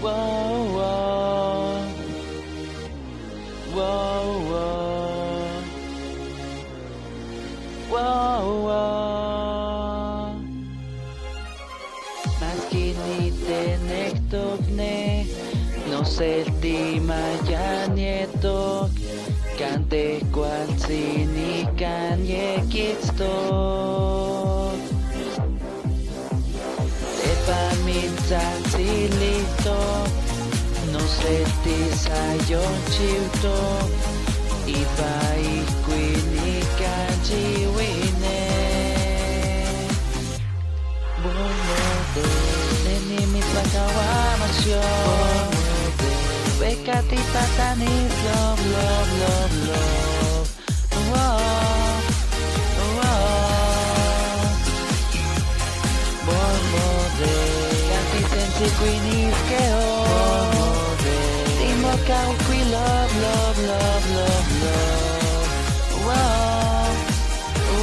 Whoa, whoa. Whoa, whoa. Whoa, whoa. Maskinite nektogne, no seltima ya nietok, kante cual sinikan yekitstok. Epamintzak silito, no seltisayon chiutok, ipa ikuinikan chiwine. Bumode, nenimitlakawamasyon, Bekati patanis, love, love, love, love. Whoa, whoa. Bumode, kanti sensi quinis keo. Bumode, timo kau qui love, love, love, love, love. Whoa,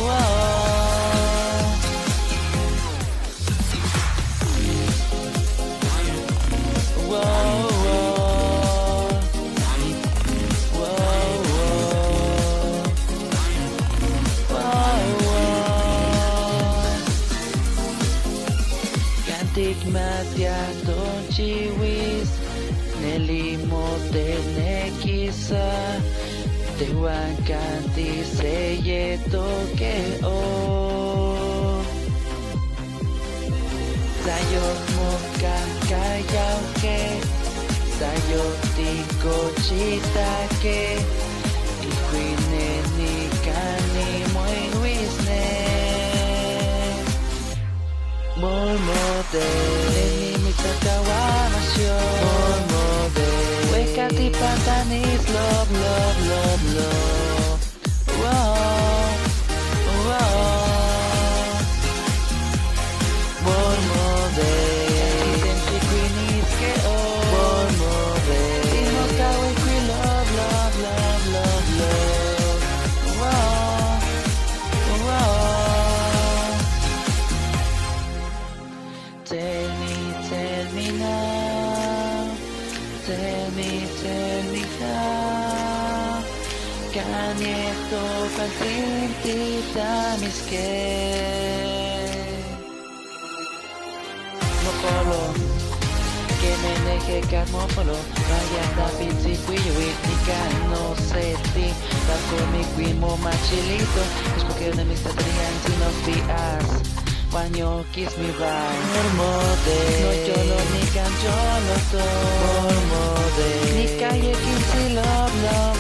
whoa. Whoa. Stigmatia don chiwis, nelimote nekisa, tewan kanti seye toke o. Sayok mo kakayao ke, sayok tiko chitake, ikuine ni kani moin wisne. Mormode, nenimitlakawamasyon, Mormode, Bekati patanis, love, love, love, love. Whoa, whoa. Mormode, sensi quinis keo, Mormode, timo kawe qui love, love, love, love, love. Whoa, whoa. Tell me now, tell me how, can esto facilita mis que Mokolo, que me deje carmópolo, vaya da pizzi cuyo nika no sé ti, da mi quimo machilito, es porque de mis tatrians y nos vías. When you kiss me right, Mormode, no cholo ni can cholo to, Mormode, ni calle 15 love, love.